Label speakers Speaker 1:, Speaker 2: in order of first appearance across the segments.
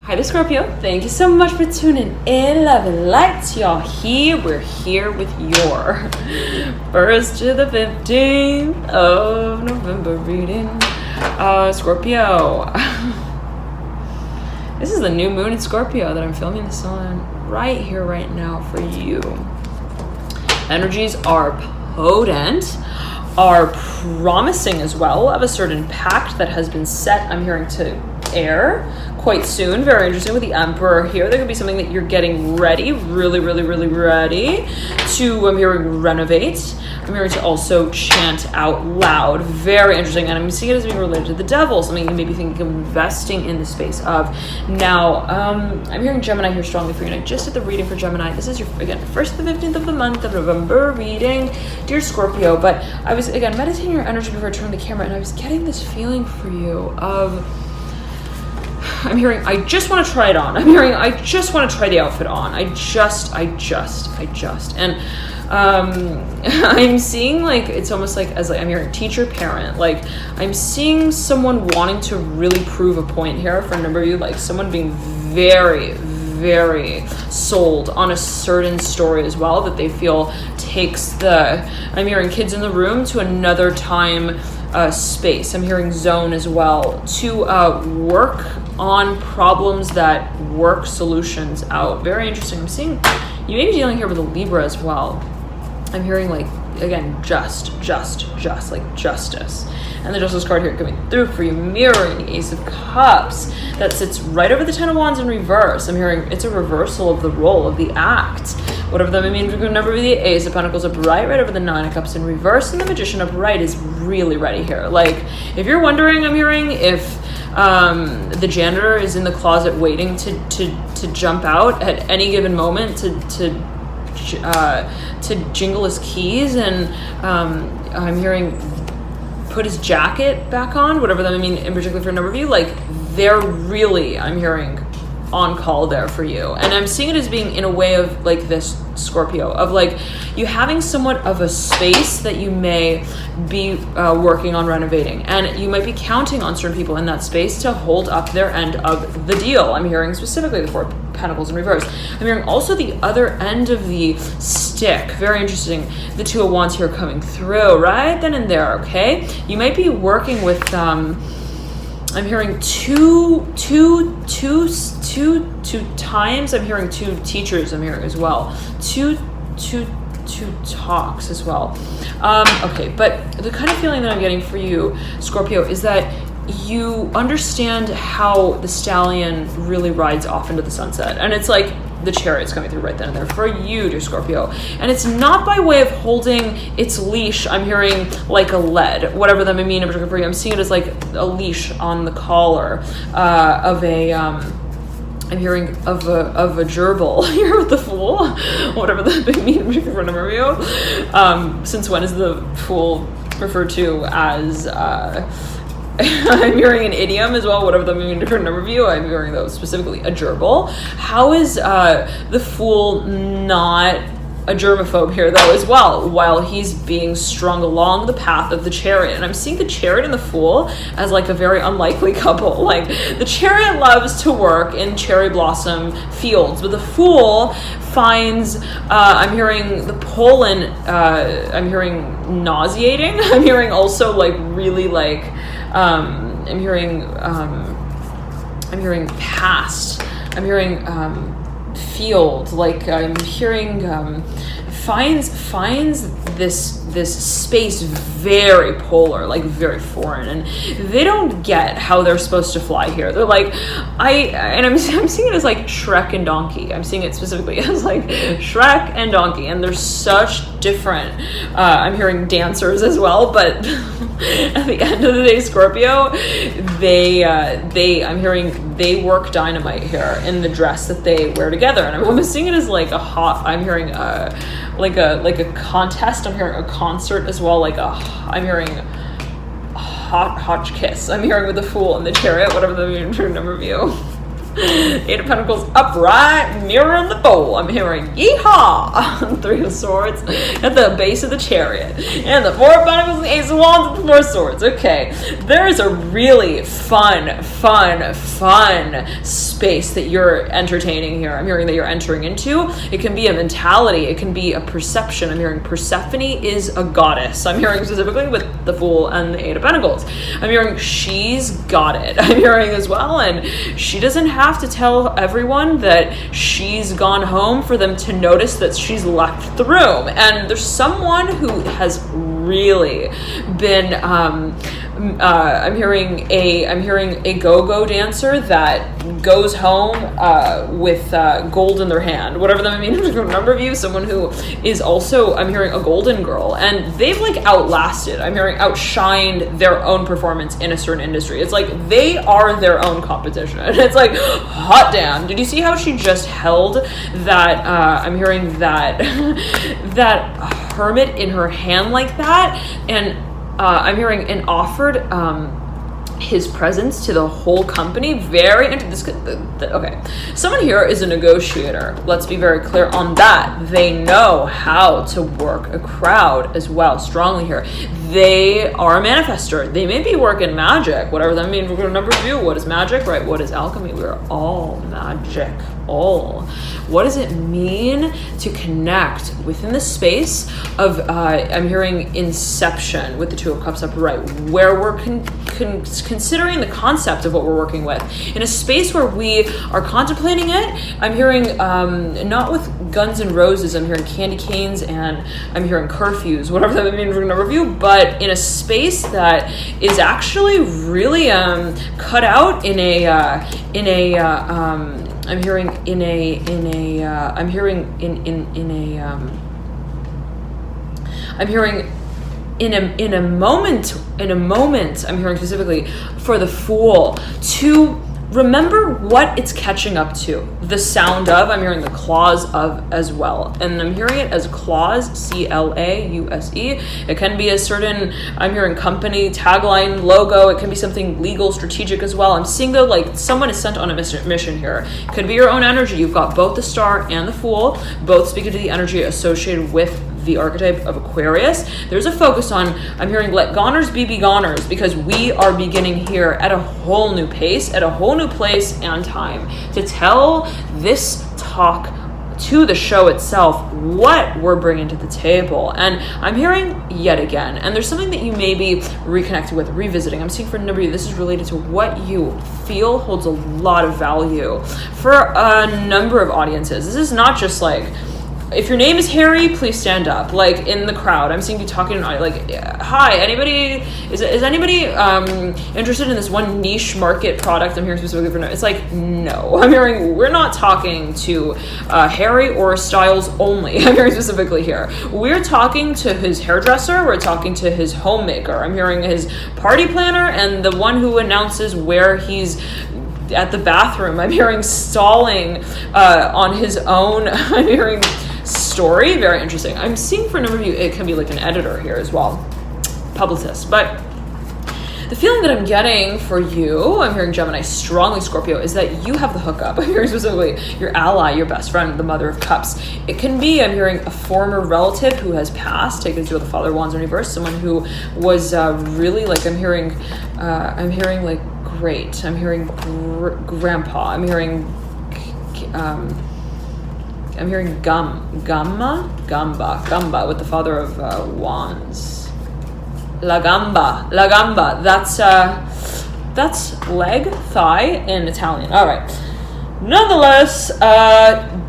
Speaker 1: Hi there, Scorpio. Thank you so much for tuning in. Love and lights, y'all. We're here with your 1st to the 15th of November reading. Scorpio. This is the new moon in Scorpio that I'm filming this on right here, right now for you. Energies are potent, are promising as well of a certain pact that has been set, I'm hearing, to air quite soon. Very interesting with the Emperor here. There could be something that you're getting ready, really ready to, I'm hearing, renovate. I'm hearing to also chant out loud. Very interesting. And I'm seeing it as being related to the devil, something you may be thinking of investing in the space of. Now, I'm hearing Gemini here strongly for you. And I just did the reading for Gemini. This is your, again, 1st to the 15th of the month of November reading, dear Scorpio. But I was, again, meditating your energy before I turned the camera, and I was getting this feeling for you of, I'm hearing, I just want to try it on. I'm hearing, I just want to try the outfit on. I just. And I'm seeing, like, it's almost like, as like, I'm hearing teacher, parent, like, I'm seeing someone wanting to really prove a point here for a number of you, like someone being very sold on a certain story as well, that they feel takes the, I'm hearing kids in the room to another time space. I'm hearing zone as well, to work on problems that work solutions out. Very interesting. I'm seeing you may be dealing here with a Libra as well. I'm hearing, like, again, just like justice. And the Justice card here coming through for you, mirroring the Ace of Cups that sits right over the Ten of Wands in reverse. I'm hearing it's a reversal of the role of the act. Whatever that may mean, number of the Ace of Pentacles upright, right over the Nine of Cups in reverse, and the Magician upright is really ready here. Like, if you're wondering, I'm hearing, if the janitor is in the closet waiting to jump out at any given moment to jingle his keys and I'm hearing put his jacket back on, whatever that may mean in particular for a number of you, like, they're really, I'm hearing, on call there for you. And I'm seeing it as being in a way of, like, this Scorpio, of, like, you having somewhat of a space that you may be working on renovating, and you might be counting on certain people in that space to hold up their end of the deal. I'm hearing specifically the Four of Pentacles in reverse. I'm hearing also the other end of the stick. Very interesting. The Two of Wands here coming through right then and there. Okay, you might be working with I'm hearing two times. I'm hearing two teachers. I'm hearing as well. Two talks as well. Okay, but the kind of feeling that I'm getting for you, Scorpio, is that you understand how the stallion really rides off into the sunset. And it's like the Chariot's coming through right then and there for you, dear Scorpio. And it's not by way of holding its leash, I'm hearing, like a lead, whatever that may mean in particular for you. I'm seeing it as like a leash on the collar of a, I'm hearing of a gerbil here with the Fool, whatever that may mean for a number of you. Since when is the Fool referred to as, I'm hearing an idiom as well, whatever that may mean for a number of you. I'm hearing, though, specifically a gerbil. How is the Fool not a germaphobe here, though, as well, while he's being strung along the path of the Chariot? And I'm seeing the Chariot and the Fool as, like, a very unlikely couple. Like, the Chariot loves to work in cherry blossom fields, but the Fool finds, I'm hearing the pollen, I'm hearing nauseating. I'm hearing also, like, really, like, I'm hearing past. I'm hearing field. Like, I'm hearing finds this space very polar, like very foreign, and they don't get how they're supposed to fly here. They're like, I'm seeing it as like Shrek and Donkey. I'm seeing it specifically as like Shrek and Donkey, and they're such different. I'm hearing dancers as well, but at the end of the day, Scorpio, I'm hearing they work dynamite here in the dress that they wear together, and I'm seeing it as like a hot. I'm hearing like a contest. I'm hearing a concert as well. I'm hearing hot kiss. I'm hearing with the Fool and the Chariot, whatever the number of you. Eight of Pentacles upright, mirror in the bowl. I'm hearing yeehaw. Three of Swords at the base of the Chariot. And the Four of Pentacles and the Ace of Wands and the Four of Swords. Okay, there is a really fun space that you're entertaining here. I'm hearing that you're entering into. It can be a mentality. It can be a perception. I'm hearing Persephone is a goddess. I'm hearing specifically with the Fool and the Eight of Pentacles. I'm hearing she's got it. I'm hearing as well, and she doesn't have to tell everyone that she's gone home for them to notice that she's left the room. And there's someone who has really been I'm hearing a go-go dancer that goes home with gold in their hand, whatever that means. A number of you, someone who is also, I'm hearing, a golden girl, and they've like outlasted, I'm hearing outshined their own performance in a certain industry. It's like they are their own competition. It's like, hot damn, did you see how she just held that I'm hearing that that hermit in her hand like that? And I'm hearing and offered his presence to the whole company. Very okay. Someone here is a negotiator. Let's be very clear on that. They know how to work a crowd as well. Strongly here. They are a manifester. They may be working magic, whatever that means. We're going to number review. What is magic, right? What is alchemy? We're all magic. All. What does it mean to connect within the space of, I'm hearing inception with the Two of Cups upright, where we're considering the concept of what we're working with in a space where we are contemplating it. I'm hearing not with Guns and Roses, I'm hearing candy canes, and I'm hearing curfews, whatever that means we're going to review, but in a space that is actually really cut out in a I'm hearing I'm hearing in a moment, I'm hearing specifically for the Fool to remember what it's catching up to. The sound of, I'm hearing the clause of as well. And I'm hearing it as clause, C-L-A-U-S-E. It can be a certain, I'm hearing company, tagline, logo. It can be something legal, strategic as well. I'm seeing though, like someone is sent on a mission here. Could be your own energy. You've got both the Star and the Fool, both speaking to the energy associated with the archetype of Aquarius. There's a focus on, I'm hearing, let goners be goners, because we are beginning here at a whole new pace, at a whole new place and time to tell this talk to the show itself what we're bringing to the table. And I'm hearing yet again, and there's something that you may be reconnected with, revisiting. I'm seeing for a number of you, this is related to what you feel holds a lot of value for a number of audiences. This is not just like, if your name is Harry, please stand up. Like in the crowd, I'm seeing you talking to like, hi, anybody, is anybody interested in this one niche market product? I'm hearing specifically for no. It's like, no. I'm hearing, we're not talking to Harry or Styles only. I'm hearing specifically here. We're talking to his hairdresser. We're talking to his homemaker. I'm hearing his party planner and the one who announces where he's at the bathroom. I'm hearing stalling on his own. I'm hearing story. Very interesting. I'm seeing for a number of you, it can be like an editor here as well, publicist. But the feeling that I'm getting for you, I'm hearing Gemini, strongly Scorpio, is that you have the hookup. I'm hearing specifically your ally, your best friend, the Mother of Cups. It can be, I'm hearing, a former relative who has passed, taken to the Father of Wands in reverse, someone who was really like, I'm hearing like great. I'm hearing grandpa. I'm hearing Gamba with the Father of Wands. La Gamba. That's leg, thigh in Italian. All right. Nonetheless,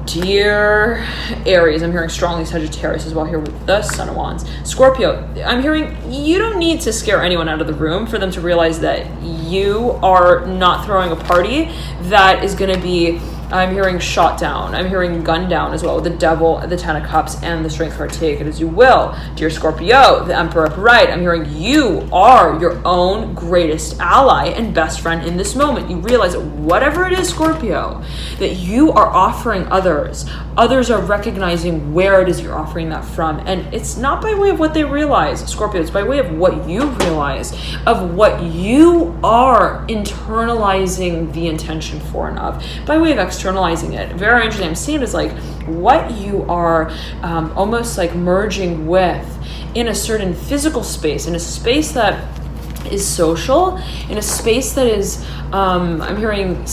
Speaker 1: dear Aries, I'm hearing strongly Sagittarius as well here with the Son of Wands. Scorpio, I'm hearing you don't need to scare anyone out of the room for them to realize that you are not throwing a party that is going to be I'm hearing shot down. I'm hearing gunned down as well, with the devil, the 10 of cups, and the strength card. Take it as you will. Dear Scorpio, the emperor upright. I'm hearing you are your own greatest ally and best friend in this moment. You realize that whatever it is, Scorpio, that you are offering others are recognizing where it is you're offering that from. And it's not by way of what they realize, Scorpio, it's by way of what you realize, of what you are internalizing the intention for and of, by way of externalizing it. Very interesting. I'm seeing it as like what you are almost like merging with in a certain physical space, in a space that is social, in a space that is, I'm hearing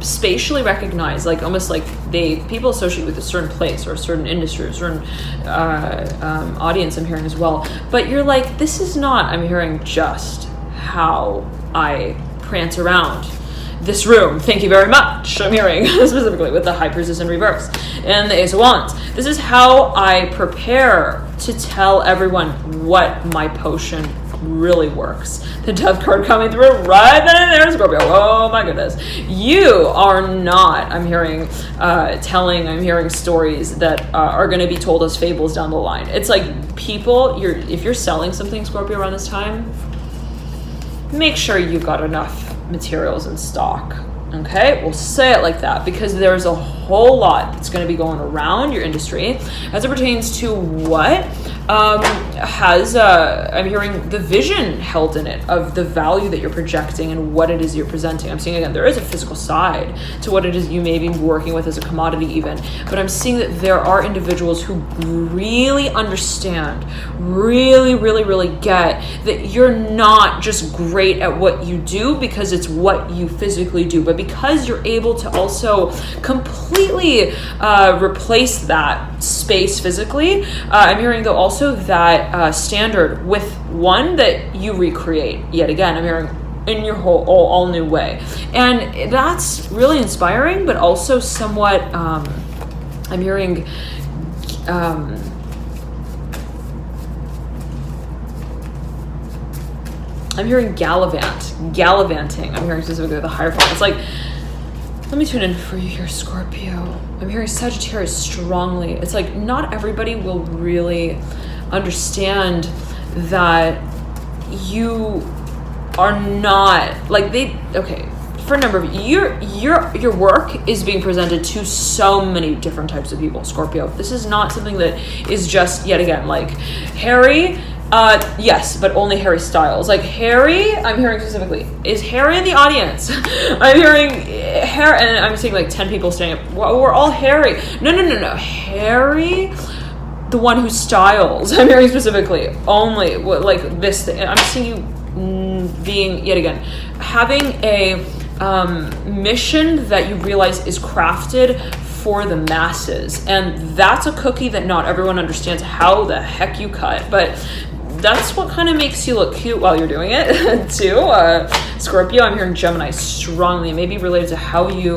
Speaker 1: spatially recognized, like almost like people associate with a certain place or a certain industry or a certain audience, I'm hearing as well. But you're like, this is not, I'm hearing, just how I prance around this room. Thank you very much. I'm hearing specifically with the High Priestess in reverse and the Ace of Wands. This is how I prepare to tell everyone what my potion really works. The Death card coming through right then and there, Scorpio. Oh my goodness. You are not, I'm hearing, I'm hearing stories that are going to be told as fables down the line. It's like people, if you're selling something, Scorpio, around this time, make sure you've got enough materials in stock. Okay, we'll say it like that, because there's a whole lot that's going to be going around your industry as it pertains to what has, I'm hearing, the vision held in it of the value that you're projecting and what it is you're presenting. I'm seeing, again, there is a physical side to what it is you may be working with as a commodity even, but I'm seeing that there are individuals who really understand, really, really, really get that you're not just great at what you do because it's what you physically do, but because you're able to also completely replace that space physically. I'm hearing, though, also that standard with one that you recreate yet again. I'm hearing in your whole all new way, and that's really inspiring, but also somewhat I'm hearing gallivanting. I'm hearing specifically the Hierophant. It's like, let me tune in for you here, Scorpio. I'm hearing Sagittarius strongly. It's like not everybody will really understand that you are not like for a number of your work is being presented to so many different types of people, Scorpio. This is not something that is just, yet again, like Harry. Yes, but only Harry Styles. Like Harry, I'm hearing specifically, is Harry in the audience? I'm hearing Harry, and I'm seeing like 10 people standing up. We're all Harry. No. Harry, the one who styles. I'm hearing specifically only like this thing. I'm seeing you being, yet again, having a mission that you realize is crafted for the masses, and that's a cookie that not everyone understands how the heck you cut, but that's what kind of makes you look cute while you're doing it too. Scorpio, I'm hearing Gemini strongly, maybe related to how you,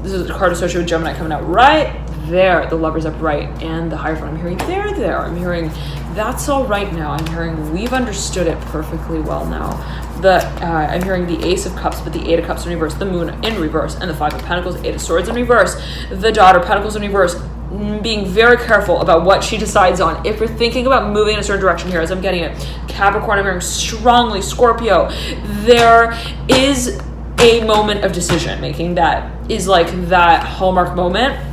Speaker 1: this is a card associated with Gemini coming out right there, the Lover's upright and the Hierophant. I'm hearing there. I'm hearing that's all right now. I'm hearing we've understood it perfectly well now. I'm hearing the Ace of Cups, but the Eight of Cups in reverse, the Moon in reverse, and the Five of Pentacles, Eight of Swords in reverse, the Daughter, Pentacles in reverse, being very careful about what she decides on. If you're thinking about moving in a certain direction here, as I'm getting it, Capricorn, I'm hearing strongly, Scorpio, there is a moment of decision making that is like that Hallmark moment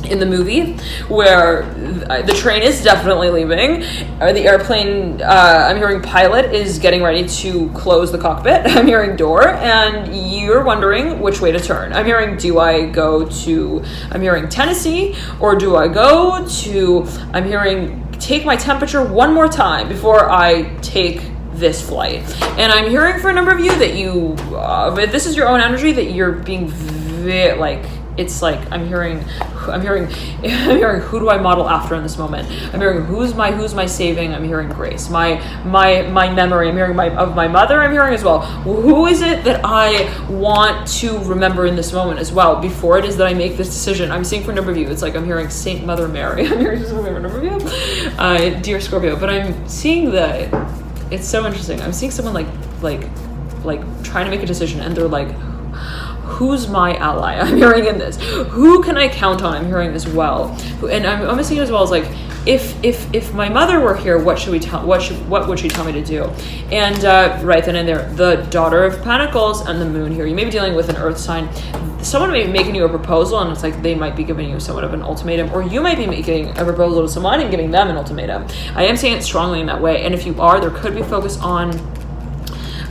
Speaker 1: in the movie where the train is definitely leaving, or the airplane, I'm hearing pilot is getting ready to close the cockpit. I'm hearing door, and you're wondering which way to turn. I'm hearing, do I go to, I'm hearing Tennessee, or do I go to, I'm hearing take my temperature one more time before I take this flight. And I'm hearing for a number of you that you, this is your own energy, that you're being very, like, it's like I'm hearing who do I model after in this moment? I'm hearing who's my saving? I'm hearing grace. My memory. I'm hearing of my mother. I'm hearing as well. Who is it that I want to remember in this moment as well before it is that I make this decision? I'm seeing for a number of you. It's like I'm hearing Saint Mother Mary. I'm hearing for a number of you, dear Scorpio. But I'm seeing that it's so interesting. I'm seeing someone like trying to make a decision, and they're like, who's my ally? I'm hearing in this. Who can I count on? I'm hearing as well. And I'm seeing as well as like, if my mother were here, what would she tell me to do? And right then and there, the Daughter of Pentacles and the Moon here. You may be dealing with an earth sign. Someone may be making you a proposal, and it's like they might be giving you somewhat of an ultimatum, or you might be making a proposal to someone and giving them an ultimatum. I am saying it strongly in that way. And if you are, there could be focus on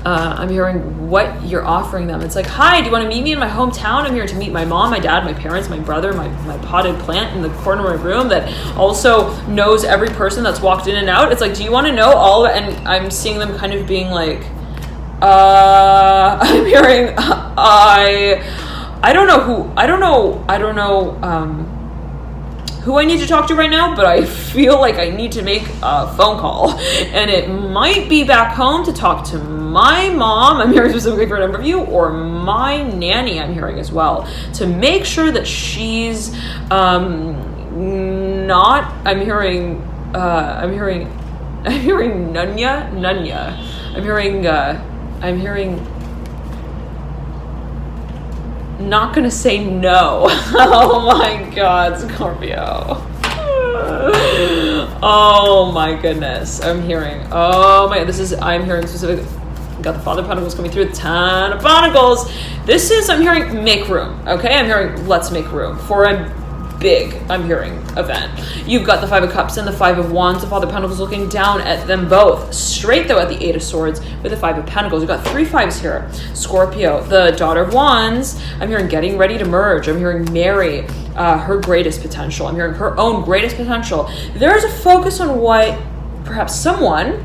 Speaker 1: I'm hearing what you're offering them. It's like, hi, do you want to meet me in my hometown? I'm here to meet my mom, my dad, my parents, my brother, my potted plant in the corner of my room that also knows every person that's walked in and out. It's like, do you want to know all of it? And I'm seeing them kind of being like, I'm hearing, I don't know who I need to talk to right now, but I feel like I need to make a phone call, and it might be back home to talk to my mom, I'm hearing specifically for a number of you, or my nanny, I'm hearing as well, to make sure that she's not, I'm hearing Nunya, I'm hearing not gonna say no. Oh my God, Scorpio. Oh my goodness. I'm hearing specific. Got the Father of Pentacles coming through, the 10 of Pentacles. This is, I'm hearing make room. Okay, I'm hearing let's make room for a big, I'm hearing, event. You've got the 5 of Cups and the 5 of Wands. The Father of Pentacles looking down at them both. Straight though at the 8 of Swords with the 5 of Pentacles. You've got 3 5s here. Scorpio, the Daughter of Wands. I'm hearing getting ready to merge. I'm hearing marry her greatest potential. I'm hearing her own greatest potential. There's a focus on what perhaps someone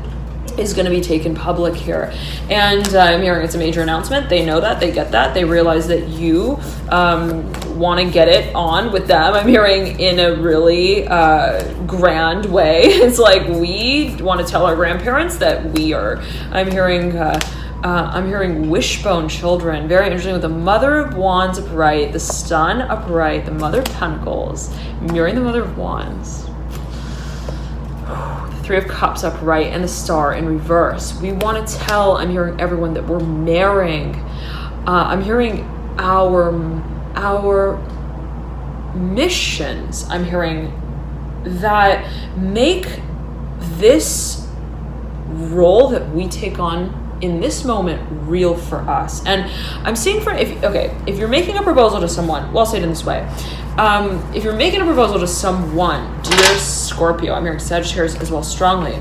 Speaker 1: is going to be taken public here. And I'm hearing it's a major announcement. They know that, they get that, they realize that you want to get it on with them. I'm hearing in a really grand way. It's like we want to tell our grandparents that we are. I'm hearing wishbone children. Very interesting with the Mother of Wands upright, the Sun upright, the Mother of Pentacles mirroring the Mother of Wands. 3 of Cups upright and the Star in reverse. We want to tell, I'm hearing everyone that we're marrying. I'm hearing our missions. I'm hearing that make this role that we take on in this moment real for us. And I'm seeing if you're making a proposal to someone, well, I'll say it in this way. If you're making a proposal to someone, dear Scorpio, I'm hearing Sagittarius as well strongly.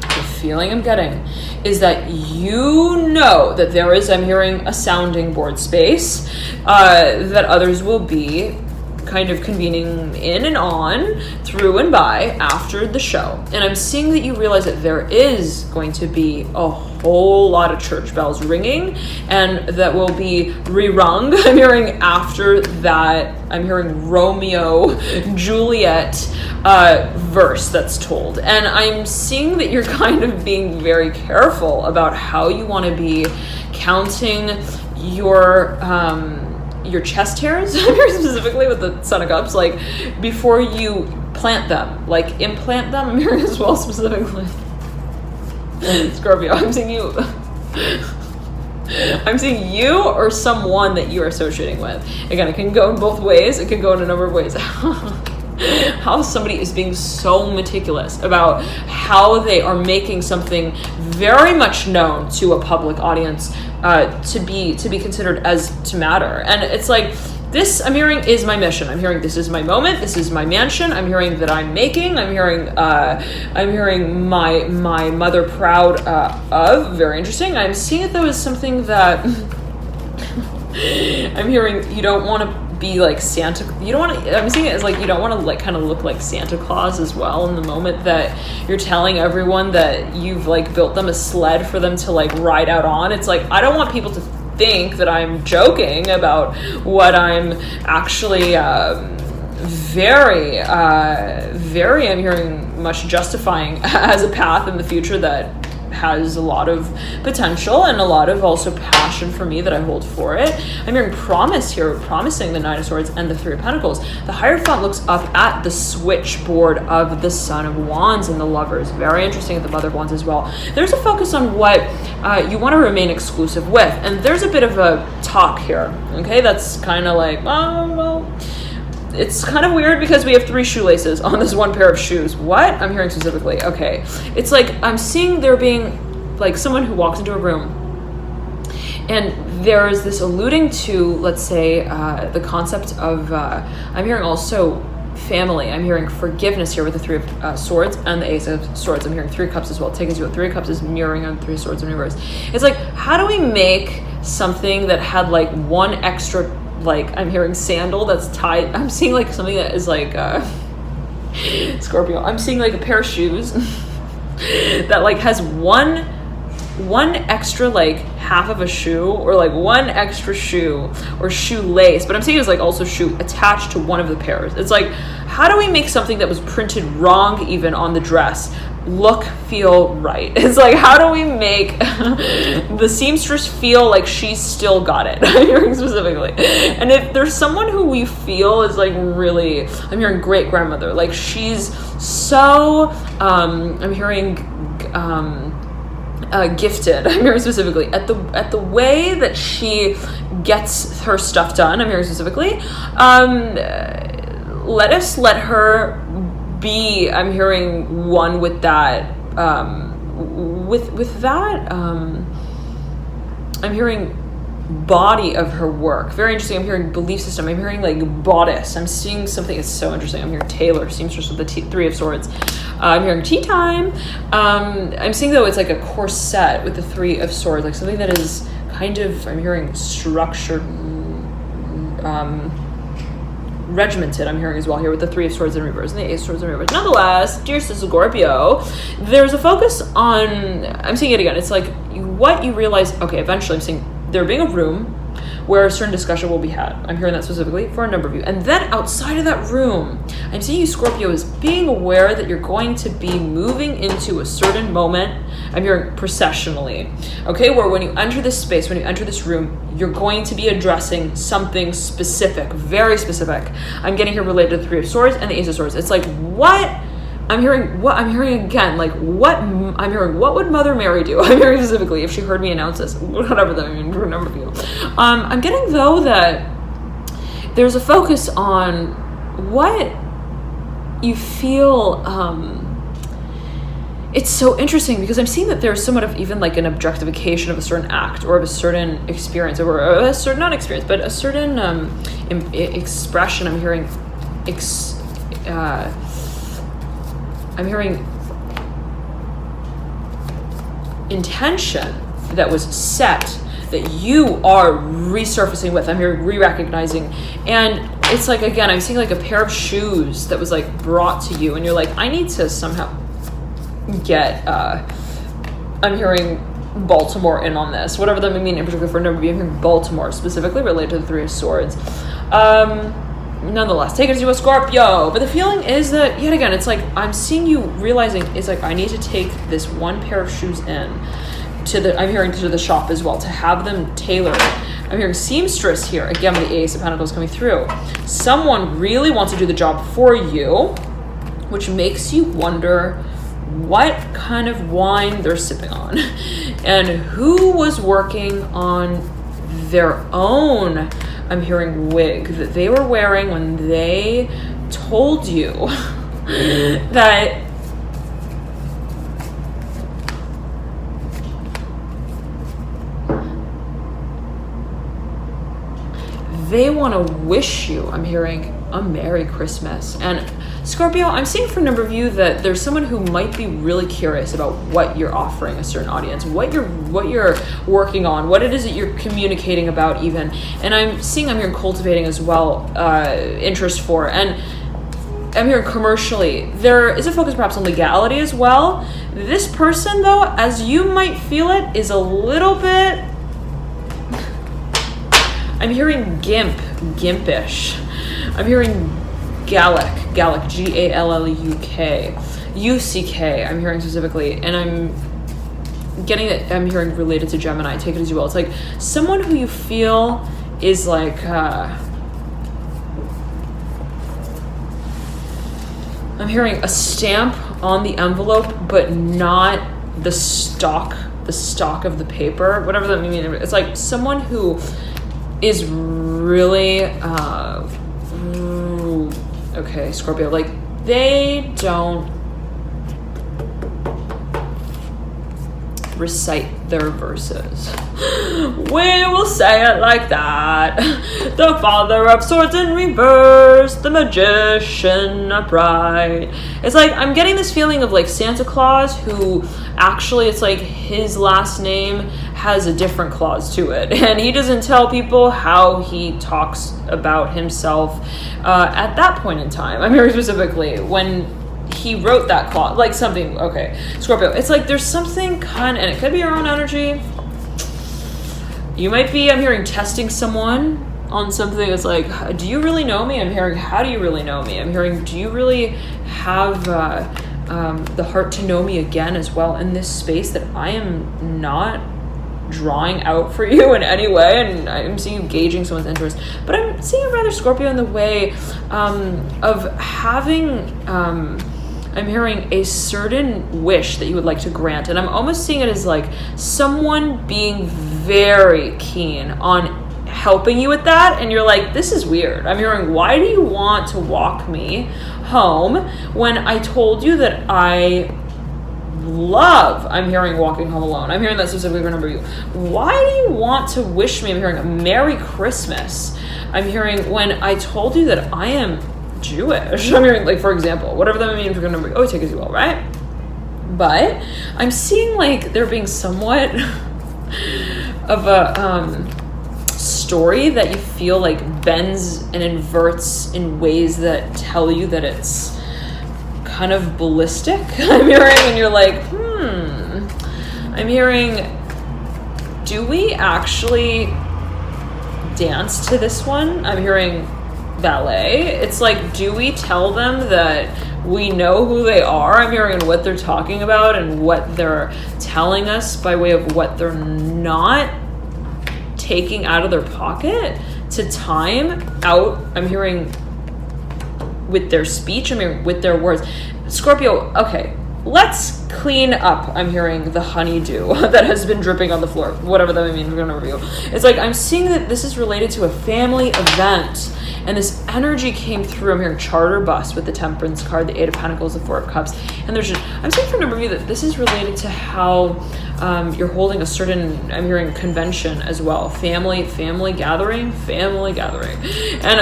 Speaker 1: The feeling I'm getting is that you know that there is, I'm hearing, a sounding board space that others will be kind of convening in and on, through and by, after the show. And I'm seeing that you realize that there is going to be a whole lot of church bells ringing, and that will be rerung. I'm hearing after that, I'm hearing Romeo, Juliet verse that's told. And I'm seeing that you're kind of being very careful about how you want to be counting your chest hairs, specifically with the Son of Cups, like before you plant them, like implant them. I'm hearing as well specifically. Scorpio, I'm seeing you or someone that you are associating with. Again, it can go in both ways. It can go in a number of ways. How somebody is being so meticulous about how they are making something very much known to a public audience to be considered as to matter. And it's like, this, I'm hearing, is my mission. I'm hearing this is my moment. This is my mansion. I'm hearing that I'm making. I'm hearing my mother proud of. Very interesting. I'm seeing it though as something that I'm hearing you don't want to be like Santa. You don't want to. I'm seeing it as like you don't want to like kind of look like Santa Claus as well in the moment that you're telling everyone that you've like built them a sled for them to like ride out on. It's like I don't want people to think that I'm joking about what I'm actually very I'm hearing much justifying as a path in the future that has a lot of potential and a lot of also passion for me that I hold for it. I'm hearing promise here, promising the Nine of Swords and the Three of Pentacles. The Hierophant looks up at the switchboard of the Son of Wands and the Lovers. Very interesting at the Mother of Wands as well. There's a focus on what you want to remain exclusive with. And there's a bit of a talk here, okay? That's kind of like, well, it's kind of weird because we have 3 shoelaces on this one pair of shoes. What? I'm hearing specifically. Okay. It's like I'm seeing there being like someone who walks into a room and there is this alluding to, let's say, the concept of, I'm hearing also family. I'm hearing forgiveness here with the Three of Swords and the Ace of Swords. I'm hearing 3 cups as well. Take as you will. 3 cups is mirroring on 3 swords in reverse. It's like, how do we make something that had like one extra, like I'm hearing sandal that's tied. I'm seeing like something that is like Scorpio. I'm seeing like a pair of shoes that like has one extra like half of a shoe, or like one extra shoe or shoelace, but I'm seeing it's like also shoe attached to one of the pairs. It's like, how do we make something that was printed wrong even on the dress look, feel right? It's like, how do we make the seamstress feel like she's still got it? I'm hearing specifically. And if there's someone who we feel is like really, I'm hearing great grandmother, like she's so I'm hearing gifted. I'm hearing specifically at the way that she gets her stuff done. I'm hearing specifically. Let her be. I'm hearing one with that. With that. I'm hearing body of her work. Very interesting. I'm hearing belief system. I'm hearing like bodice. I'm seeing something that's so interesting. I'm hearing tailor, seamstress with the Three of Swords. I'm hearing tea time. I'm seeing though it's like a corset with the Three of Swords, like something that is kind of, I'm hearing structured, regimented. I'm hearing as well here with the Three of Swords in reverse and the Ace of Swords in reverse. Nonetheless, dear Scorpio, there's a focus on, I'm seeing it again. It's like what you realize, okay, eventually I'm seeing there being a room where a certain discussion will be had. I'm hearing that specifically for a number of you. And then outside of that room, I'm seeing you, Scorpio, as being aware that you're going to be moving into a certain moment. I'm hearing processionally, okay, where when you enter this space, when you enter this room, you're going to be addressing something specific, very specific. I'm getting here related to the Three of Swords and the Ace of Swords. It's like, what? I'm hearing again, like what would Mother Mary do? I'm hearing specifically if she heard me announce this, whatever that, I mean, for a number of you. I'm getting though that there's a focus on what you feel. It's so interesting because I'm seeing that there's somewhat of even like an objectification of a certain act or of a certain experience, or a certain, not experience, but a certain expression. I'm hearing I'm hearing intention that was set that you are resurfacing with. I'm hearing re-recognizing. And it's like, again, I'm seeing like a pair of shoes that was like brought to you and you're like, I need to somehow get, I'm hearing Baltimore in on this. Whatever that may mean in particular for a number of you, I'm hearing Baltimore specifically related to the Three of Swords. Nonetheless, take it as you will, Scorpio. But the feeling is that, yet again, it's like I'm seeing you realizing it's like I need to take this one pair of shoes in to the, I'm hearing to the shop as well, to have them tailored. I'm hearing seamstress here, again with the Ace of Pentacles coming through. Someone really wants to do the job for you, which makes you wonder what kind of wine they're sipping on and who was working on their own, I'm hearing wig that they were wearing when they told you that they want to wish you, I'm hearing, a Merry Christmas. And Scorpio, I'm seeing for a number of you that there's someone who might be really curious about what you're offering a certain audience, what you're working on, what it is that you're communicating about even. And I'm seeing, I'm hearing cultivating as well, interest for. And I'm hearing commercially, there is a focus perhaps on legality as well. This person though, as you might feel it, is a little bit, I'm hearing gimpish. I'm hearing Gallic, G-A-L-L-U-K, U-C-K, I'm hearing specifically, and getting that I'm hearing related to Gemini. Take it as you will. It's like someone who you feel is like, I'm hearing a stamp on the envelope, but not the stock of the paper, whatever that means. It's like someone who is really, okay, Scorpio, like they don't recite their verses. We will say it like that. The Father of Swords in reverse, the Magician upright. It's like I'm getting this feeling of like Santa Claus, who actually it's like his last name has a different clause to it, and he doesn't tell people how he talks about himself at that point in time. I'm hearing specifically when he wrote that clause, like something, okay, Scorpio, it's like there's something and it could be your own energy. You might be, I'm hearing, testing someone on something. It's like, do you really know me? I'm hearing, how do you really know me? I'm hearing, do you really have the heart to know me again as well in this space that I am not drawing out for you in any way? And I'm seeing you gauging someone's interest, but I'm seeing a rather Scorpio in the way of having I'm hearing a certain wish that you would like to grant, and I'm almost seeing it as like someone being very keen on helping you with that, and you're like, this is weird. I'm hearing, why do you want to walk me home when I told you that I love, I'm hearing, walking home alone. I'm hearing that specifically for number you. Why do you want to wish me, I'm hearing, a Merry Christmas? I'm hearing, when I told you that I am Jewish. I'm hearing, like, for example, whatever that means, we're going to, take as you will, right? But I'm seeing like there being somewhat of a story that you feel like bends and inverts in ways that tell you that it's kind of ballistic. I'm hearing, and you're like, I'm hearing, do we actually dance to this one? I'm hearing ballet. It's like, do we tell them that we know who they are? I'm hearing what they're talking about and what they're telling us by way of what they're not taking out of their pocket to time out. I'm hearing with their speech, I'm hearing with their words. Scorpio, okay, let's clean up. I'm hearing the honeydew that has been dripping on the floor, whatever that means. We're going to review. It's like I'm seeing that this is related to a family event, and this energy came through. I'm hearing charter bus with the Temperance card, the Eight of Pentacles, the Four of Cups, and there's just, I'm seeing for number of you that this is related to how you're holding a certain, I'm hearing, convention as well. Family gathering, and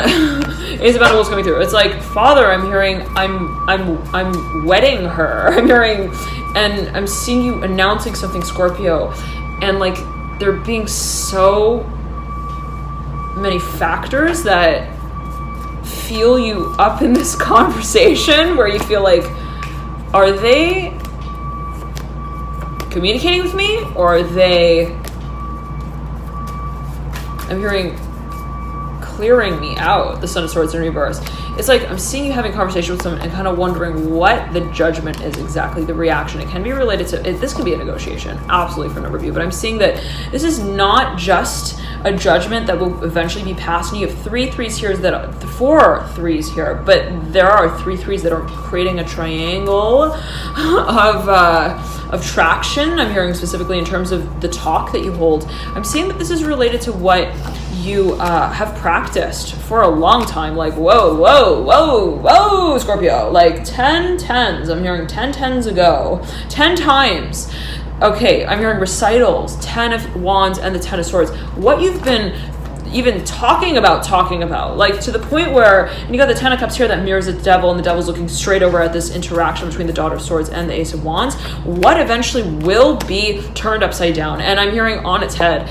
Speaker 1: Ace of Pentacles coming through. It's like, Father, I'm hearing, I'm wedding her. I'm hearing, and I'm seeing you announcing something, Scorpio, and like there being so many factors that feel you up in this conversation where you feel like, are they communicating with me, or are they, I'm hearing, clearing me out, the Son of Swords in reverse. It's like I'm seeing you having a conversation with someone and kind of wondering what the judgment is exactly, the reaction. It can be related to, this can be a negotiation, absolutely, for a number of you, but I'm seeing that this is not just a judgment that will eventually be passed. And you have 3 threes here, that 4 threes here, but there are 3 threes that are creating a triangle of traction. I'm hearing specifically in terms of the talk that you hold. I'm seeing that this is related to what you have practiced for a long time. Like, whoa, Scorpio, like 10 tens. I'm hearing 10 tens ago, 10 times. Okay, I'm hearing recitals, 10 of Wands and the 10 of Swords. What you've been even talking about, like to the point where, and you got the 10 of Cups here that mirrors the Devil, and the Devil's looking straight over at this interaction between the Daughter of Swords and the Ace of Wands. What eventually will be turned upside down, and I'm hearing on its head,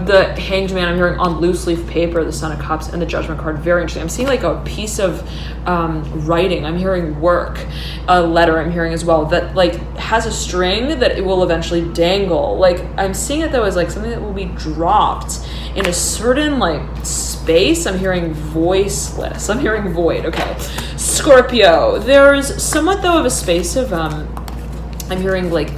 Speaker 1: the Hanged Man. I'm hearing on loose leaf paper, the Son of Cups and the Judgment card. Very interesting. I'm seeing like a piece of writing. I'm hearing work, a letter. I'm hearing as well that like has a string that it will eventually dangle. Like I'm seeing it though as like something that will be dropped in a certain like space. I'm hearing voiceless. I'm hearing void. Okay, Scorpio, there's somewhat though of a space of I'm hearing like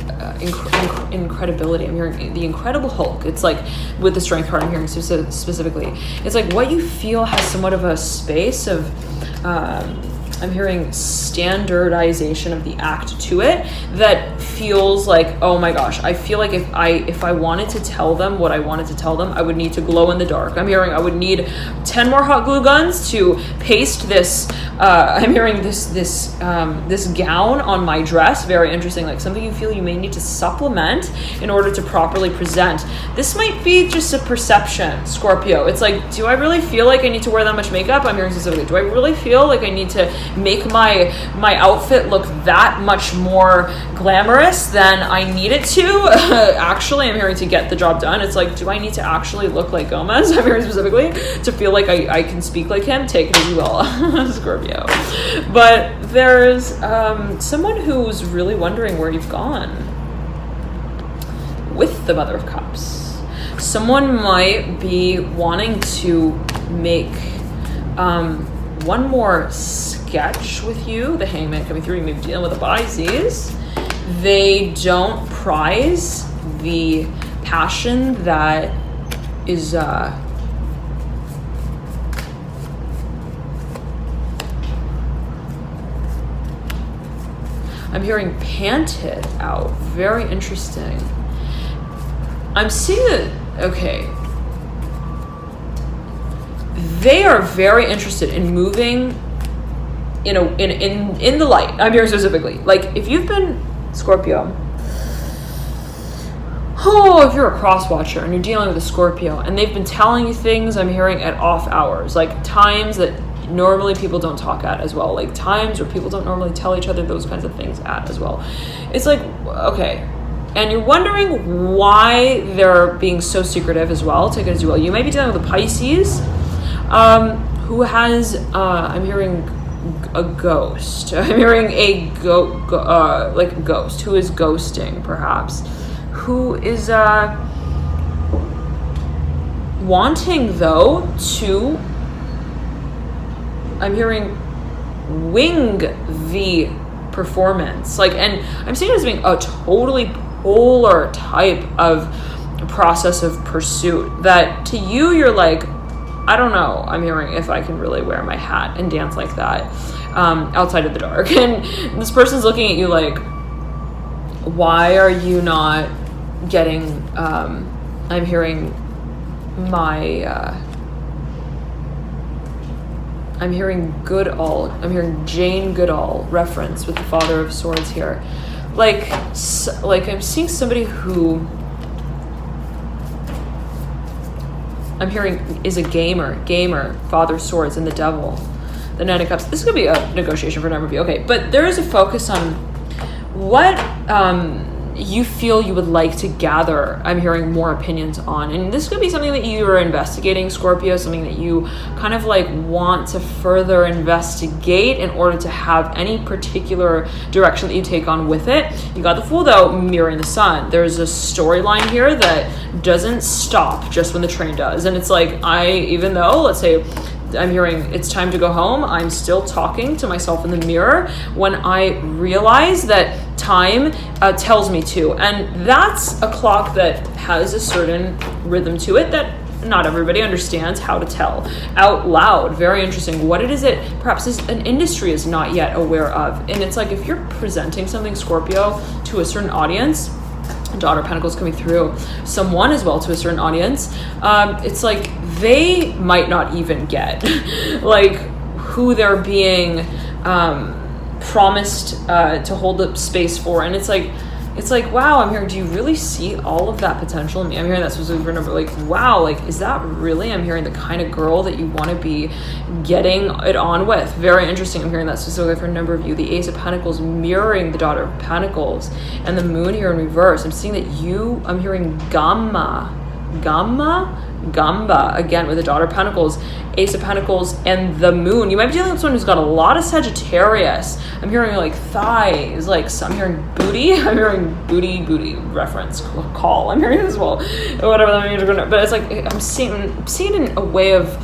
Speaker 1: incredibility. I'm hearing the Incredible Hulk. It's like with the Strength card, I'm hearing specifically. It's like what you feel has somewhat of a space of, I'm hearing standardization of the act to it that feels like, oh my gosh, I feel like if I wanted to tell them what I wanted to tell them, I would need to glow in the dark. I'm hearing I would need 10 more hot glue guns to paste this. I'm hearing this gown on my dress. Very interesting, like something you feel you may need to supplement in order to properly present. This might be just a perception, Scorpio. It's like, do I really feel like I need to wear that much makeup? I'm hearing specifically, do I really feel like I need to make my outfit look that much more glamorous than I need it to? Actually, I'm hearing to get the job done. It's like, do I need to actually look like Gomez? I'm hearing specifically to feel like I can speak like him. Take it as you will, Scorpio. But there's someone who's really wondering where you've gone with the Mother of Cups. Someone might be wanting to make one more sketch with you. The Hangman coming through. You may be dealing with a Pisces. They don't prize the passion that is I'm hearing panted out. Very interesting. I'm seeing that, okay. They are very interested in moving in the light. I'm hearing specifically. Like, if you've been Scorpio, if you're a cross watcher and you're dealing with a Scorpio and they've been telling you things, I'm hearing at off hours, like times that normally people don't talk at as well, like times where people don't normally tell each other those kinds of things at as well. It's like, okay. And you're wondering why they're being so secretive as well. Take it as you will. You may be dealing with a Pisces who has, I'm hearing a ghost. I'm hearing a ghost who is ghosting, perhaps, who is wanting though to, I'm hearing, wing the performance. Like, and I'm seeing it as being a totally polar type of process of pursuit that to you you're like, I don't know, I'm hearing if I can really wear my hat and dance like that outside of the dark. And this person's looking at you like, why are you not getting I'm hearing I'm hearing Goodall. I'm hearing Jane Goodall reference with the Father of Swords here. Like I'm seeing somebody who I'm hearing is a gamer, Father of Swords, and the Devil, the Knight of Cups. This could be a negotiation for a number of you. Okay, but there is a focus on what you feel you would like to gather. I'm hearing more opinions on, and this could be something that you are investigating, Scorpio, something that you kind of like want to further investigate in order to have any particular direction that you take on with it. You got the Fool though, mirroring the Sun. There's a storyline here that doesn't stop just when the train does, and it's like, even though, let's say, I'm hearing it's time to go home, I'm still talking to myself in the mirror when I realize that time tells me to. And that's a clock that has a certain rhythm to it that not everybody understands how to tell out loud. Very interesting. What it is that perhaps an industry is not yet aware of. And it's like, if you're presenting something, Scorpio, to a certain audience, Daughter of Pentacles coming through, someone as well to a certain audience, it's like they might not even get like who they're being promised to hold up space for. And it's like, wow, I'm hearing, do you really see all of that potential in me? I'm hearing that specifically for number, like, wow, like, is that really, I'm hearing the kind of girl that you want to be getting it on with. Very interesting. I'm hearing that specifically for a number of you. The Ace of Pentacles mirroring the Daughter of Pentacles and the Moon here in reverse. I'm seeing that I'm hearing Gamba, again with the Daughter of Pentacles, Ace of Pentacles, and the Moon. You might be dealing with someone who's got a lot of Sagittarius. I'm hearing like thighs, like I'm hearing booty. I'm hearing booty reference call. I'm hearing as well, whatever that means. But it's like I'm seeing in a way of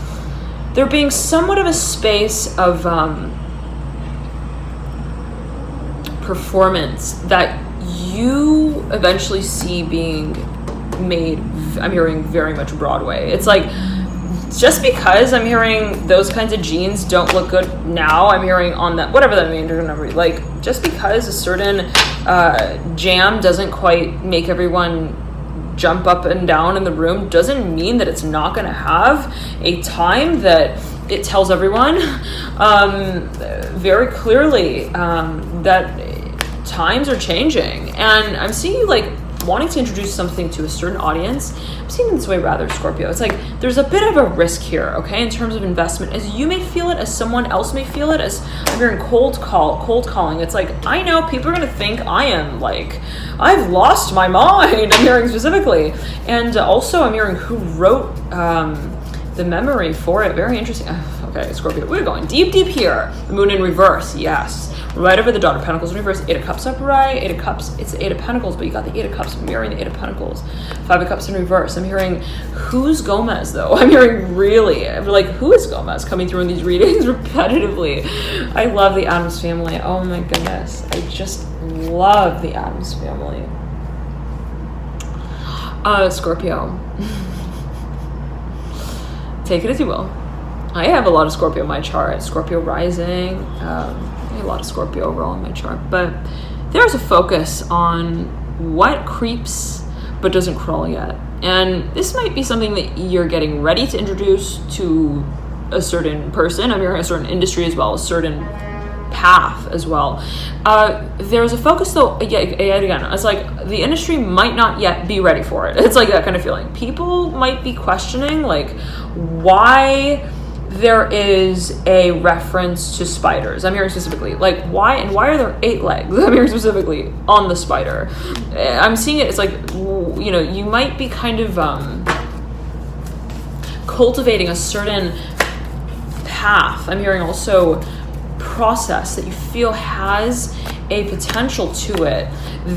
Speaker 1: there being somewhat of a space of performance that you eventually see being made, I'm hearing, very much Broadway. It's like, just because I'm hearing those kinds of jeans don't look good now, I'm hearing on that, whatever that means, like, just because a certain jam doesn't quite make everyone jump up and down in the room doesn't mean that it's not going to have a time that it tells everyone very clearly that times are changing. And I'm seeing you like wanting to introduce something to a certain audience. I'm seeing it this way rather, Scorpio. It's like there's a bit of a risk here, okay, in terms of investment, as you may feel it, as someone else may feel it, as I'm hearing cold calling. It's like, I know people are going to think I am like, I've lost my mind. I'm hearing specifically. And also I'm hearing who wrote the memory for it. Very interesting. Okay, Scorpio, we're going deep here. The moon in reverse, yes. Right over the Daughter of Pentacles in reverse. Eight of Cups upright. Eight of Cups, it's the Eight of Pentacles, but you got the Eight of Cups mirroring the Eight of Pentacles. Five of Cups in reverse. I'm hearing, who's Gomez, though? I'm hearing really, like, who is Gomez coming through in these readings repetitively? I love the Addams Family. Oh my goodness. I just love the Addams Family. Scorpio. Take it as you will. I have a lot of Scorpio in my chart. Scorpio rising. A lot of Scorpio overall in my chart, but there's a focus on what creeps but doesn't crawl yet. And this might be something that you're getting ready to introduce to a certain person. I'm hearing a certain industry as well, a certain path as well. There's a focus though, yet again, it's like the industry might not yet be ready for it. It's like that kind of feeling. People might be questioning like why there is a reference to spiders. I'm hearing specifically, like, why are there 8 legs? I'm hearing specifically on the spider. I'm seeing it, it's like, you know, you might be kind of cultivating a certain path. I'm hearing also process that you feel has a potential to it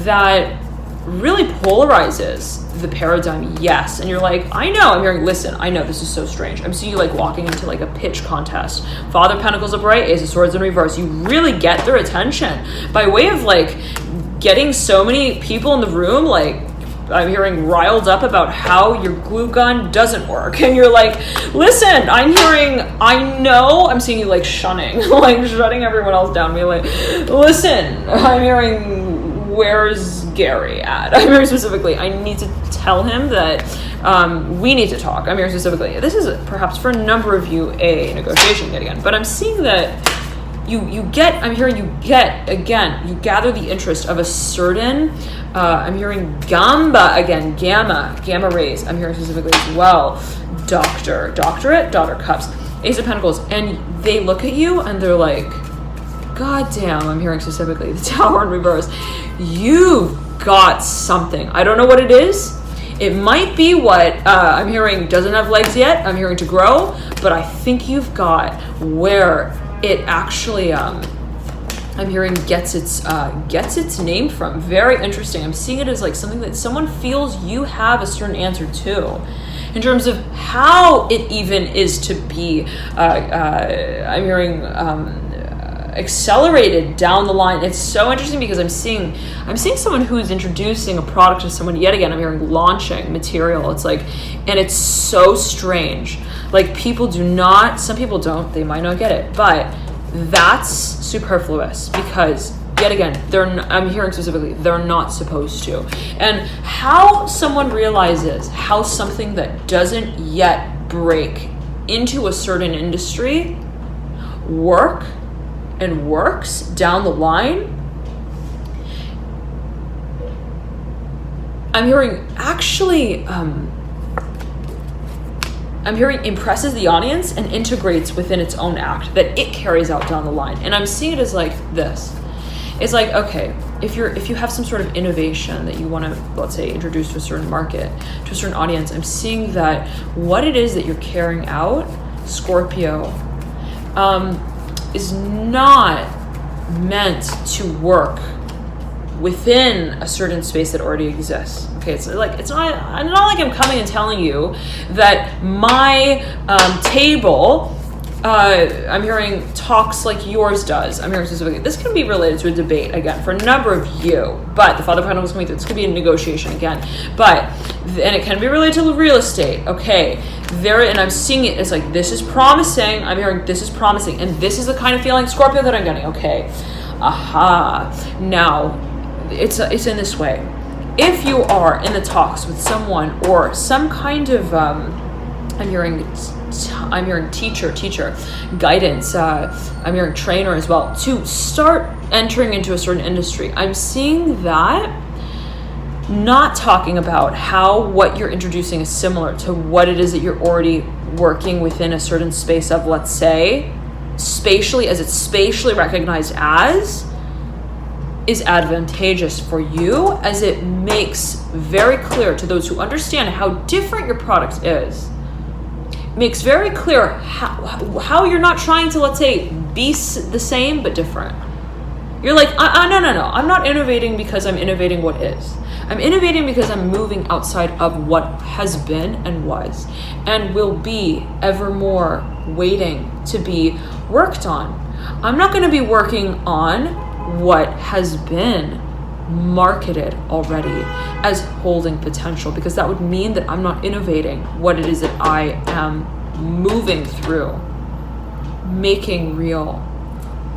Speaker 1: that really polarizes the paradigm, yes. And you're like, I know, I'm hearing, listen, I know this is so strange. I'm seeing you like walking into like a pitch contest. Father of Pentacles upright, Ace of Swords in reverse. You really get their attention by way of like getting so many people in the room, like I'm hearing riled up about how your glue gun doesn't work. And you're like, listen, I'm hearing, I know, I'm seeing you like shunning, like shutting everyone else down. Be like, listen, I'm hearing, where's Gary at? I'm hearing specifically, I need to tell him that we need to talk. I'm hearing specifically, this is perhaps for a number of you a negotiation yet again, but I'm seeing that you get, I'm hearing you get, again, you gather the interest of a certain, I'm hearing Gamba again, Gamma rays, I'm hearing specifically as well, doctorate, Daughter of Cups, Ace of Pentacles, and they look at you and they're like, God damn, I'm hearing specifically the Tower in reverse. You've got something. I don't know what it is. It might be what I'm hearing doesn't have legs yet. I'm hearing to grow, but I think you've got where it actually, I'm hearing gets its name from. Very interesting. I'm seeing it as like something that someone feels you have a certain answer to. In terms of how it even is to be, I'm hearing accelerated down the line. It's so interesting because I'm seeing someone who's introducing a product to someone yet again. I'm hearing launching material. It's like, and it's so strange. Like some people don't, they might not get it, but that's superfluous because yet again, I'm hearing specifically, they're not supposed to. And how someone realizes how something that doesn't yet break into a certain industry works down the line, I'm hearing actually, I'm hearing impresses the audience and integrates within its own act that it carries out down the line. And I'm seeing it as like this. It's like, okay, if you have some sort of innovation that you want to, let's say, introduce to a certain market, to a certain audience, I'm seeing that what it is that you're carrying out, Scorpio, is not meant to work within a certain space that already exists. Okay, it's not like I'm coming and telling you that my table I'm hearing talks like yours does. I'm hearing specifically. This can be related to a debate, again, for a number of you. But the Father of Pentacles coming through. This could be a negotiation again. And it can be related to real estate. Okay. And I'm seeing it as like, this is promising. I'm hearing this is promising. And this is the kind of feeling, Scorpio, that I'm getting. Okay. Aha. Now, it's in this way. If you are in the talks with someone or some kind of, I'm hearing teacher, guidance, I'm hearing trainer as well, to start entering into a certain industry. I'm seeing that, not talking about how what you're introducing is similar to what it is that you're already working within a certain space of, let's say, spatially, as it's spatially recognized as, is advantageous for you, as it makes very clear to those who understand how different your product is. Makes very clear how you're not trying to, let's say, be the same but different. You're like, no. I'm not innovating because I'm innovating what is. I'm innovating because I'm moving outside of what has been and was and will be ever more waiting to be worked on. I'm not going to be working on what has been marketed already as holding potential, because that would mean that I'm not innovating what it is that I am moving through, making real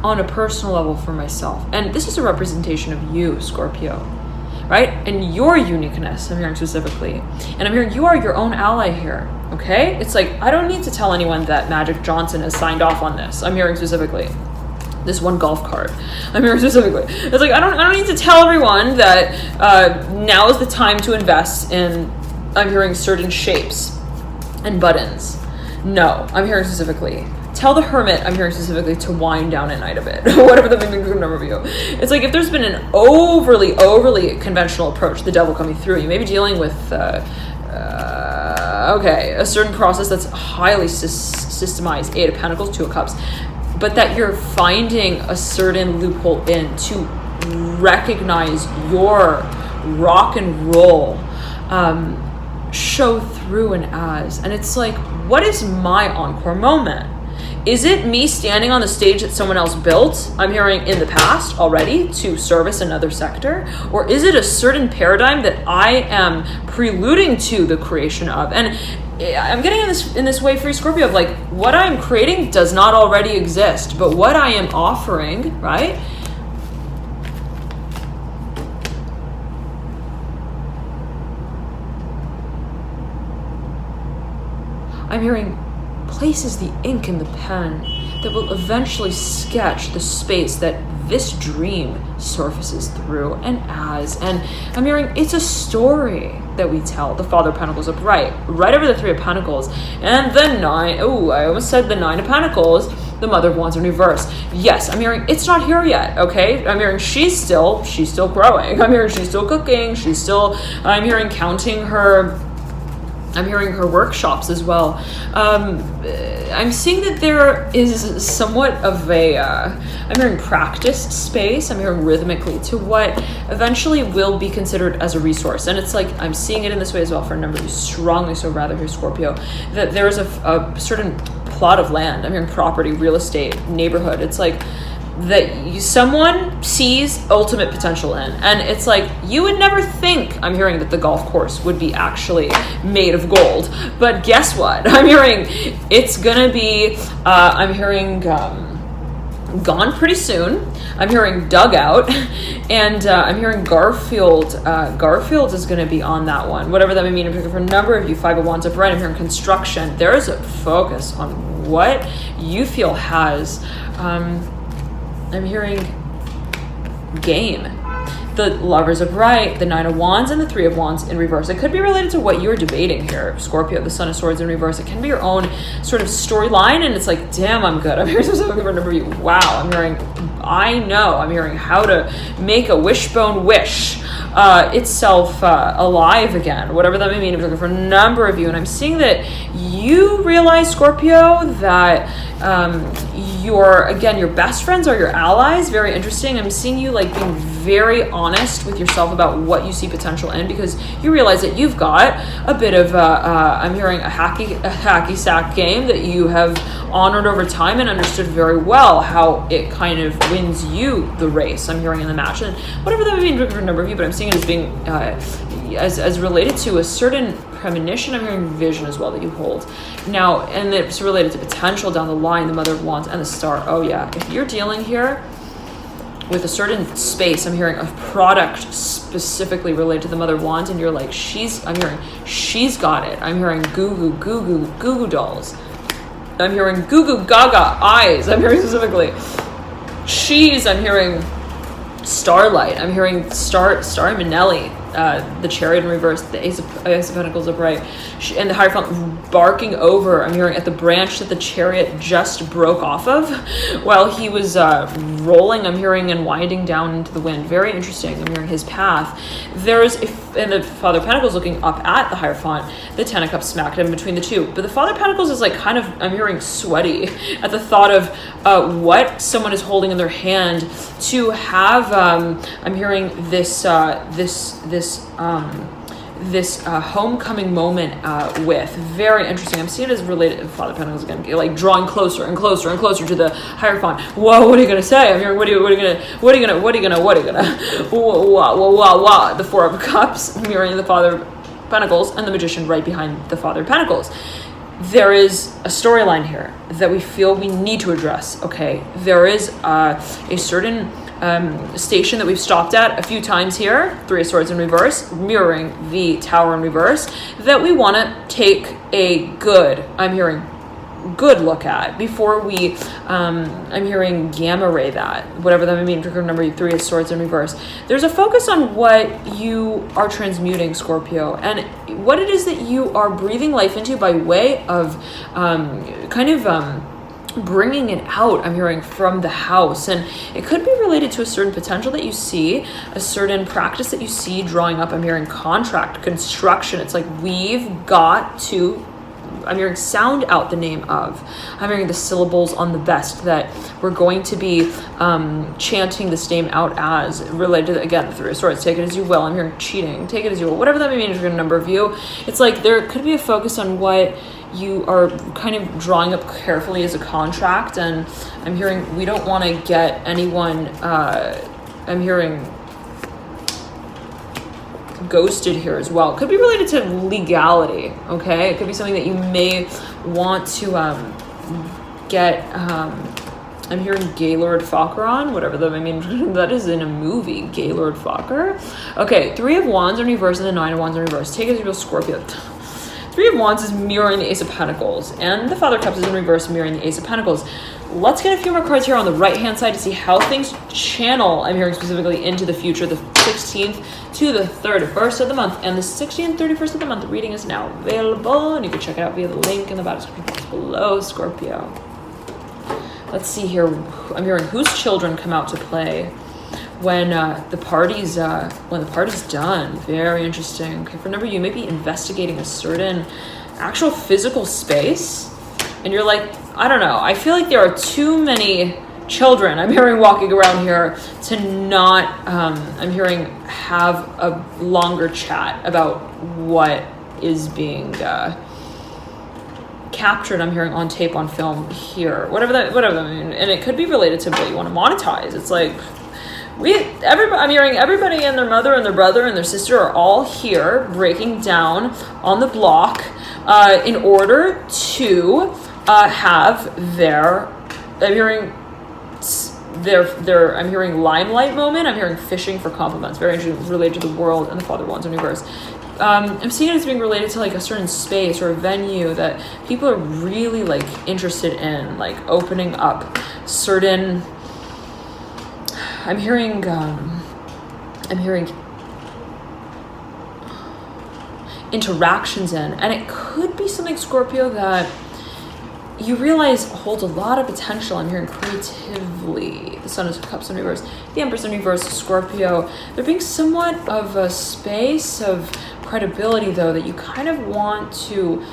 Speaker 1: on a personal level for myself. And this is a representation of you, Scorpio, right? And your uniqueness, I'm hearing specifically. And I'm hearing you are your own ally here, okay? It's like, I don't need to tell anyone that Magic Johnson has signed off on this. I'm hearing specifically. This one golf cart. I'm hearing specifically. It's like, I don't need to tell everyone that now is the time to invest in, I'm hearing, certain shapes and buttons. No, I'm hearing specifically. Tell the hermit, I'm hearing specifically, to wind down at night a bit. Whatever the thing number of you. It's like, if there's been an overly conventional approach, the devil coming through, you may be dealing with a certain process that's highly systemized, 8 of Pentacles, 2 of Cups, but that you're finding a certain loophole in to recognize your rock and roll show through and as. And it's like, what is my encore moment? Is it me standing on the stage that someone else built, I'm hearing, in the past already to service another sector? Or is it a certain paradigm that I am preluding to the creation of? And I'm getting in this way for you, Scorpio, of like, what I'm creating does not already exist, but what I am offering, right? I'm hearing places the ink in the pen that will eventually sketch the space that this dream surfaces through and as. And I'm hearing it's a story that we tell. The Father of Pentacles upright, right over the 3 of Pentacles, and the 9. Oh, I almost said the 9 of Pentacles. The Mother of Wands in reverse. Yes, I'm hearing it's not here yet. Okay, I'm hearing she's still growing. I'm hearing she's still cooking. I'm hearing counting her. I'm hearing her workshops as well. I'm seeing that there is somewhat of a, I'm hearing practice space. I'm hearing rhythmically to what eventually will be considered as a resource. And it's like, I'm seeing it in this way as well for a number of you, strongly so rather here, Scorpio, that there is a certain plot of land. I'm hearing property, real estate, neighborhood. It's like, that someone sees ultimate potential in. And it's like, you would never think, I'm hearing, that the golf course would be actually made of gold. But guess what? I'm hearing it's gonna be, I'm hearing gone pretty soon. I'm hearing dug out. And I'm hearing Garfield. Garfield is gonna be on that one. Whatever that may mean, for a number of you, 5 of Wands upright, I'm hearing construction. There is a focus on what you feel has, I'm hearing game. The Lovers upright, the 9 of Wands, and the 3 of Wands in reverse. It could be related to what you're debating here, Scorpio, the Son of Swords in reverse. It can be your own sort of storyline, and it's like, damn, I'm good. I'm hearing something for a number of you. Wow, I'm hearing, I know. I'm hearing how to make a wishbone wish itself alive again, whatever that may mean. I'm looking for a number of you, and I'm seeing that you realize, Scorpio, that your best friends are your allies. Very interesting. I'm seeing you like being very honest with yourself about what you see potential in, because you realize that you've got a bit of I'm hearing a hacky sack game that you have honored over time and understood very well how it kind of wins you the race. I'm hearing in the match, and whatever that may mean for a number of you, but I'm seeing it as being as related to a certain premonition. I'm hearing vision as well that you hold now, and it's related to potential down the line, the Mother of Wands and the Star. Oh yeah, if you're dealing here with a certain space, I'm hearing a product specifically related to the Mother of Wands, and you're like, I'm hearing she's got it. I'm hearing goo goo dolls. I'm hearing goo goo gaga eyes. I'm hearing specifically I'm hearing starlight. I'm hearing Star Manelli, the Chariot in reverse, the Ace of Pentacles upright, and the Hierophant barking over. I'm hearing at the branch that the Chariot just broke off of while he was rolling. I'm hearing and winding down into the wind. Very interesting. I'm hearing his path. And the Father of Pentacles looking up at the Hierophant. The Ten of Cups smacked him between the two. But the Father of Pentacles is like kind of, I'm hearing sweaty at the thought of what someone is holding in their hand to have. I'm hearing this homecoming moment with. Very interesting. I'm seeing it as related to Father Pentacles again, like drawing closer and closer and closer to the Hierophant. Whoa, what are you gonna say? I'm hearing what are you gonna the Four of Cups mirroring the Father of Pentacles, and the Magician right behind the Father of Pentacles. There is a storyline here that we feel we need to address. Okay, there is a certain station that we've stopped at a few times here, Three of Swords in reverse, mirroring the Tower in reverse, that we want to take a good look at before we I'm hearing gamma ray that, whatever that may mean. Trigger number 3 of Swords in reverse. There's a focus on what you are transmuting, Scorpio, and what it is that you are breathing life into by way of bringing it out. I'm hearing from the house, and it could be related to a certain potential that you see, a certain practice that you see drawing up. I'm hearing contract, construction. It's like we've got to, I'm hearing sound out the name of. I'm hearing the syllables on the vest that we're going to be chanting this name out as, related to, again, the Three of Swords. Take it as you will. I'm hearing cheating. Take it as you will. Whatever that may mean for a number of you. It's like there could be a focus on what you are kind of drawing up carefully as a contract, and I'm hearing we don't want to get anyone, I'm hearing ghosted here as well. It could be related to legality, okay? It could be something that you may want to get, I'm hearing Gaylord Falcaron, whatever that, I mean, that is in a movie, Gaylord Falcar. Okay, Three of Wands in reverse and the Nine of Wands in reverse. Take it as you will, Scorpio. Three of Wands is mirroring the Ace of Pentacles, and the Father of Cups is in reverse mirroring the Ace of Pentacles. Let's get a few more cards here on the right-hand side to see how things channel, I'm hearing specifically, into the future, the 16th to the 31st of the month. And the 16th and 31st of the month reading is now available, and you can check it out via the link in the bottom description box below, Scorpio. Let's see here. I'm hearing whose children come out to play when the party's done. Very interesting. Okay, for a number of you, may be investigating a certain actual physical space, and you're like, I don't know, I feel like there are too many children, I'm hearing, walking around here to not, I'm hearing, have a longer chat about what is being captured. I'm hearing on tape, on film here, whatever that means. And it could be related to what you want to monetize. It's like I'm hearing everybody and their mother and their brother and their sister are all here breaking down on the block in order to have their, I'm hearing limelight moment. I'm hearing fishing for compliments. Very interesting, related to the World and the Father of Wands in reverse. I'm seeing it as being related to like a certain space or a venue that people are really like interested in, like opening up certain, I'm hearing interactions in, and it could be something, Scorpio, that you realize holds a lot of potential. I'm hearing creatively. The Sun of Cups in reverse, the Empress in reverse, Scorpio. There being somewhat of a space of credibility, though, that you kind of want to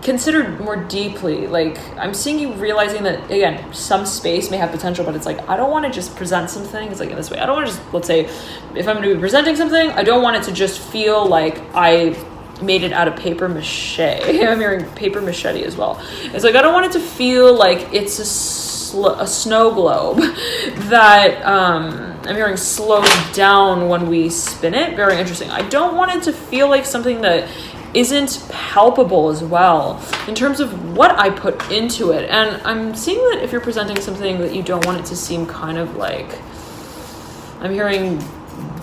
Speaker 1: consider more deeply. Like, I'm seeing you realizing that, again, some space may have potential, but it's like, I don't want to just present something. It's like in this way. I don't want to just, let's say, if I'm going to be presenting something, I don't want it to just feel like I made it out of paper mache. I'm hearing paper machete as well. It's like, I don't want it to feel like it's a snow globe that I'm hearing slows down when we spin it. Very interesting. I don't want it to feel like something that isn't palpable as well in terms of what I put into it. And I'm seeing that if you're presenting something that you don't want it to seem kind of like, I'm hearing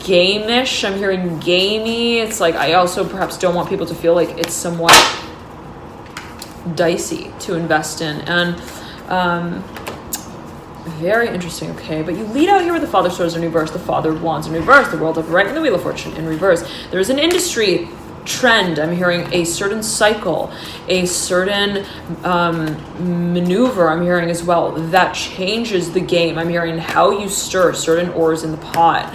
Speaker 1: game-ish, I'm hearing gamey. It's like, I also perhaps don't want people to feel like it's somewhat dicey to invest in. And very interesting. Okay, but you lead out here with the Father of Swords in reverse, the Father of Wands in reverse, the World of Right, and the Wheel of Fortune in reverse. There's an industry trend. I'm hearing a certain cycle, a certain maneuver. I'm hearing as well that changes the game. I'm hearing how you stir certain oars in the pot.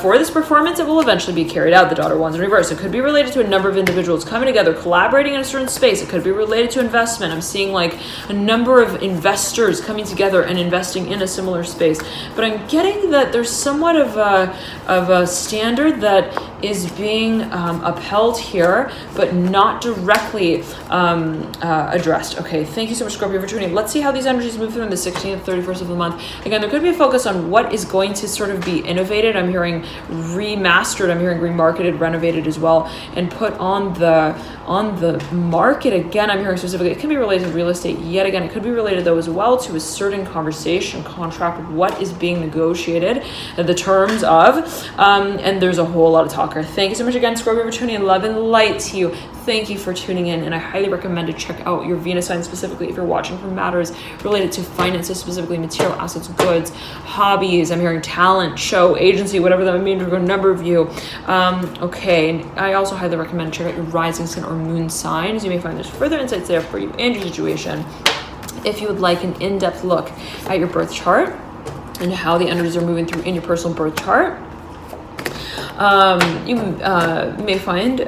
Speaker 1: For this performance, it will eventually be carried out. The Daughter of Wands in reverse. It could be related to a number of individuals coming together, collaborating in a certain space. It could be related to investment. I'm seeing like a number of investors coming together and investing in a similar space. But I'm getting that there's somewhat of a standard that is being upheld here, but not directly addressed. Okay, thank you so much, Scorpio, for tuning in. Let's see how these energies move through in the 16th, 31st of the month. Again, there could be a focus on what is going to sort of be innovated. I'm hearing remastered, I'm hearing remarketed, renovated as well, and put on the market. Again, I'm hearing specifically, it can be related to real estate. Yet again, it could be related though as well to a certain conversation, contract, what is being negotiated, the terms of, and there's a whole lot of talk. Thank you so much again, Scorpio, for tuning in. Love and light to you. Thank you for tuning in, and I highly recommend to check out your Venus sign specifically if you're watching for matters related to finances, specifically material assets, goods, hobbies. I'm hearing talent, show, agency, whatever that would mean for a number of you. Okay, and I also highly recommend to check out your rising sun or moon signs. You may find there's further insights there for you and your situation. If you would like an in-depth look at your birth chart and how the energies are moving through in your personal birth chart, you may find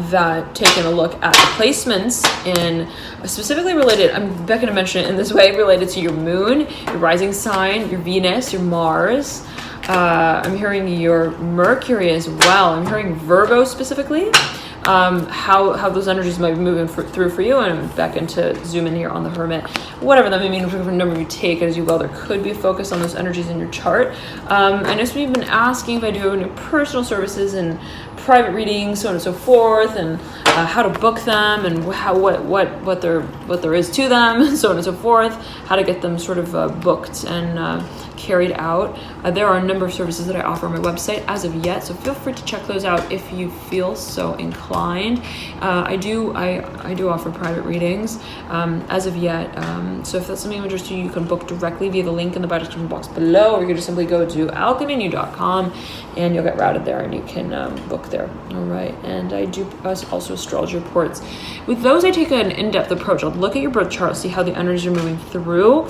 Speaker 1: that taking a look at the placements in specifically related, I'm going to mention it in this way, related to your moon, your rising sign, your Venus, your Mars. I'm hearing your Mercury as well. I'm hearing Virgo specifically. How those energies might be moving through for you, and I'm back into zoom in here on the Hermit. Whatever that may mean for the number you take as you go, there could be a focus on those energies in your chart. I know some of you have been asking if I do any personal services and private readings, so on and so forth, and how to book them, and what there is to them, so on and so forth, how to get them sort of booked and carried out. There are a number of services that I offer on my website as of yet, so feel free to check those out if you feel so inclined. I do offer private readings as of yet, so if that's something of interest to you, you can book directly via the link in the bio description box below, or you can just simply go to alchemynew.com and you'll get routed there and you can book there. All right, and I do also astrology reports. With those, I take an in-depth approach. I'll look at your birth chart, see how the energies are moving through,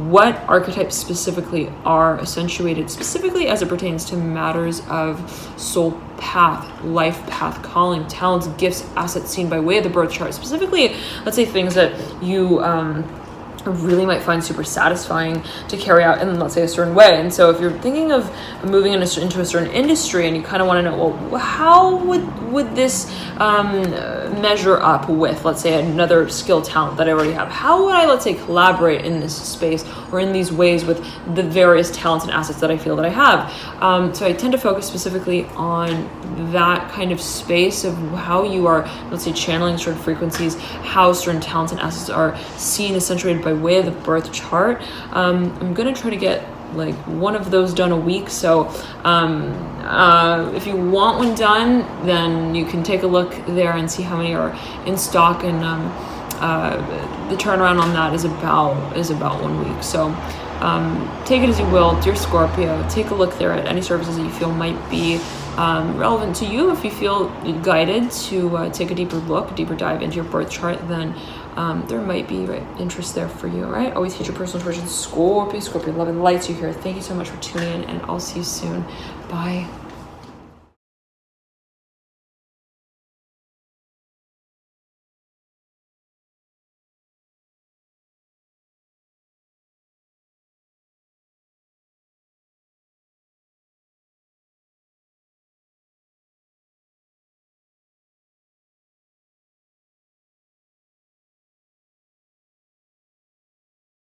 Speaker 1: what archetypes specifically are accentuated, specifically as it pertains to matters of soul path, life path, calling, talents, gifts, assets seen by way of the birth chart. Specifically, let's say things that you really might find super satisfying to carry out in, let's say, a certain way. And so if you're thinking of moving into a certain industry and you kind of want to know, well, how would this measure up with, let's say, another skill, talent that I already have? How would I, let's say, collaborate in this space or in these ways with the various talents and assets that I feel that I have? So I tend to focus specifically on that kind of space of how you are, let's say, channeling certain frequencies, how certain talents and assets are seen, accentuated by way of the birth chart. I'm going to try to get like one of those done a week. So if you want one done, then you can take a look there and see how many are in stock, and the turnaround on that is about 1 week. So take it as you will, dear Scorpio. Take a look there at any services that you feel might be relevant to you. If you feel guided to take a deeper look, a deeper dive into your birth chart, then there might be interest there for you. All right, always hit your personal version. Scorpio, love and light to you here. Thank you so much for tuning in, and I'll see you soon. Bye.